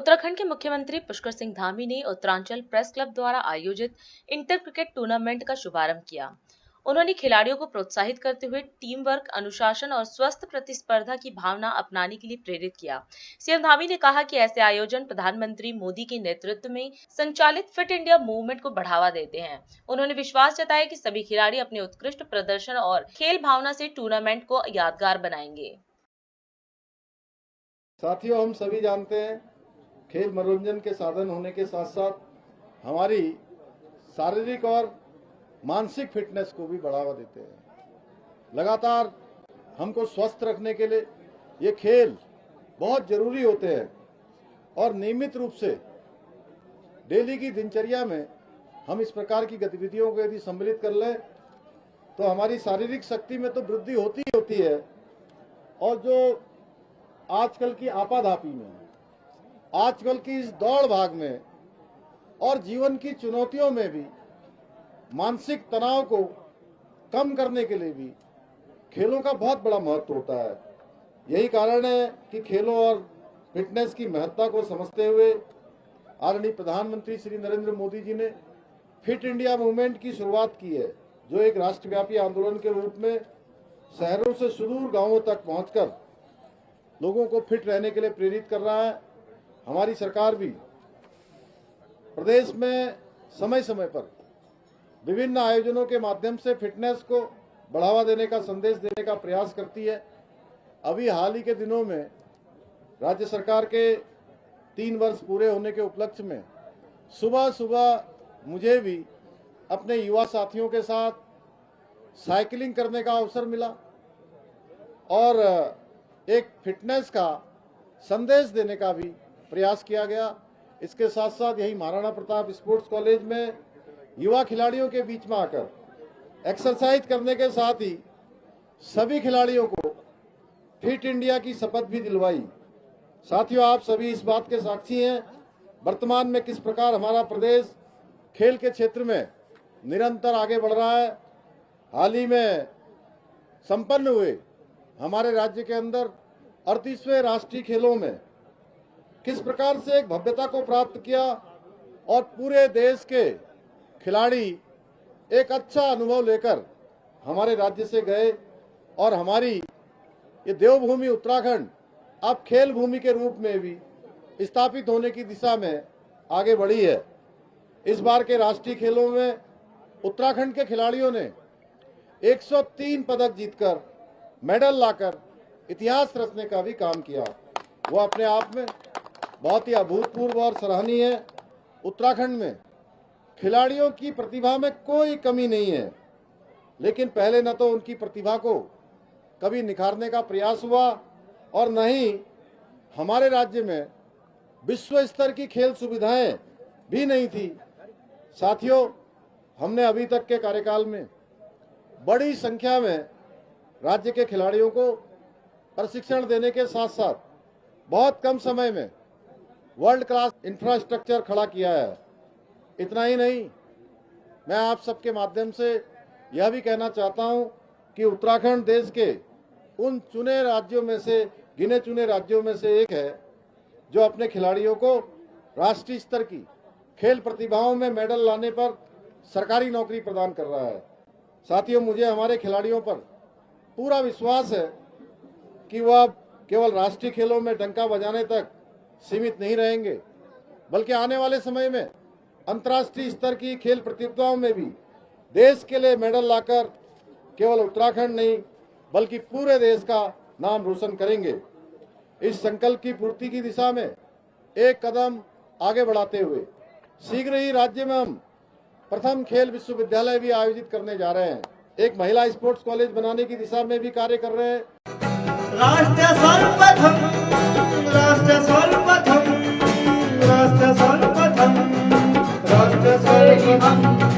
उत्तराखंड के मुख्यमंत्री पुष्कर सिंह धामी ने उत्तरांचल प्रेस क्लब द्वारा आयोजित इंटर क्रिकेट टूर्नामेंट का शुभारंभ किया। उन्होंने खिलाड़ियों को प्रोत्साहित करते हुए टीम वर्क, अनुशासन और स्वस्थ प्रतिस्पर्धा की भावना अपनाने के लिए प्रेरित किया। सीएम धामी ने कहा कि ऐसे आयोजन प्रधानमंत्री मोदी के नेतृत्व में संचालित फिट इंडिया मूवमेंट को बढ़ावा देते हैं। उन्होंने विश्वास जताया कि सभी खिलाड़ी अपने उत्कृष्ट प्रदर्शन और खेल भावना से टूर्नामेंट को यादगार बनाएंगे। साथियों, हम सभी जानते हैं खेल मनोरंजन के साधन होने के साथ साथ हमारी शारीरिक और मानसिक फिटनेस को भी बढ़ावा देते हैं। लगातार हमको स्वस्थ रखने के लिए ये खेल बहुत जरूरी होते हैं और नियमित रूप से डेली की दिनचर्या में हम इस प्रकार की गतिविधियों को यदि सम्मिलित कर लें तो हमारी शारीरिक शक्ति में तो वृद्धि होती ही होती है और जो आजकल की आपाधापी में, आजकल की इस दौड़ भाग में और जीवन की चुनौतियों में भी मानसिक तनाव को कम करने के लिए भी खेलों का बहुत बड़ा महत्व होता है। यही कारण है कि खेलों और फिटनेस की महत्ता को समझते हुए आदरणीय प्रधानमंत्री श्री नरेंद्र मोदी जी ने फिट इंडिया मूवमेंट की शुरुआत की है, जो एक राष्ट्रव्यापी आंदोलन के रूप में शहरों से सुदूर गांवों तक पहुंचकर लोगों को फिट रहने के लिए प्रेरित कर रहा है। हमारी सरकार भी प्रदेश में समय समय पर विभिन्न आयोजनों के माध्यम से फिटनेस को बढ़ावा देने का संदेश देने का प्रयास करती है। अभी हाल ही के दिनों में राज्य सरकार के 3 वर्ष पूरे होने के उपलक्ष्य में सुबह सुबह मुझे भी अपने युवा साथियों के साथ साइकिलिंग करने का अवसर मिला और एक फिटनेस का संदेश देने का भी प्रयास किया गया। इसके साथ साथ यही महाराणा प्रताप स्पोर्ट्स कॉलेज में युवा खिलाड़ियों के बीच में आकर एक्सरसाइज करने के साथ ही सभी खिलाड़ियों को फिट इंडिया की शपथ भी दिलवाई। साथियों, आप सभी इस बात के साक्षी हैं वर्तमान में किस प्रकार हमारा प्रदेश खेल के क्षेत्र में निरंतर आगे बढ़ रहा है। हाल ही में संपन्न हुए हमारे राज्य के अंदर 38वें राष्ट्रीय खेलों में किस प्रकार से एक भव्यता को प्राप्त किया और पूरे देश के खिलाड़ी एक अच्छा अनुभव लेकर हमारे राज्य से गए और हमारी ये देवभूमि उत्तराखंड अब खेल भूमि के रूप में भी स्थापित होने की दिशा में आगे बढ़ी है। इस बार के राष्ट्रीय खेलों में उत्तराखंड के खिलाड़ियों ने 103 पदक जीतकर मेडल लाकर इतिहास रचने का भी काम किया। वो अपने आप में बहुत ही अभूतपूर्व और सराहनीय है। उत्तराखंड में खिलाड़ियों की प्रतिभा में कोई कमी नहीं है, लेकिन पहले न तो उनकी प्रतिभा को कभी निखारने का प्रयास हुआ और न ही हमारे राज्य में विश्व स्तर की खेल सुविधाएं भी नहीं थी। साथियों, हमने अभी तक के कार्यकाल में बड़ी संख्या में राज्य के खिलाड़ियों को प्रशिक्षण देने के साथ साथ बहुत कम समय में वर्ल्ड क्लास इंफ्रास्ट्रक्चर खड़ा किया है। इतना ही नहीं, मैं आप सबके माध्यम से यह भी कहना चाहता हूं कि उत्तराखंड देश के उन चुने राज्यों में से, गिने चुने राज्यों में से एक है जो अपने खिलाड़ियों को राष्ट्रीय स्तर की खेल प्रतिभाओं में मेडल लाने पर सरकारी नौकरी प्रदान कर रहा है। साथियों, मुझे हमारे खिलाड़ियों पर पूरा विश्वास है कि वह अब केवल राष्ट्रीय खेलों में डंका बजाने तक सीमित नहीं रहेंगे, बल्कि आने वाले समय में अंतर्राष्ट्रीय स्तर की खेल प्रतियोगिताओं में भी देश के लिए मेडल लाकर केवल उत्तराखंड नहीं बल्कि पूरे देश का नाम रोशन करेंगे। इस संकल्प की पूर्ति की दिशा में एक कदम आगे बढ़ाते हुए शीघ्र ही राज्य में हम प्रथम खेल विश्वविद्यालय भी आयोजित करने जा रहे हैं। एक महिला स्पोर्ट्स कॉलेज बनाने की दिशा में भी कार्य कर रहे हैं। राष्ट्र सर्वप्रथम, राष्ट्र सर्वप्रथम, राष्ट्र सर्वप्रथम, राष्ट्र सर्वप्रथम।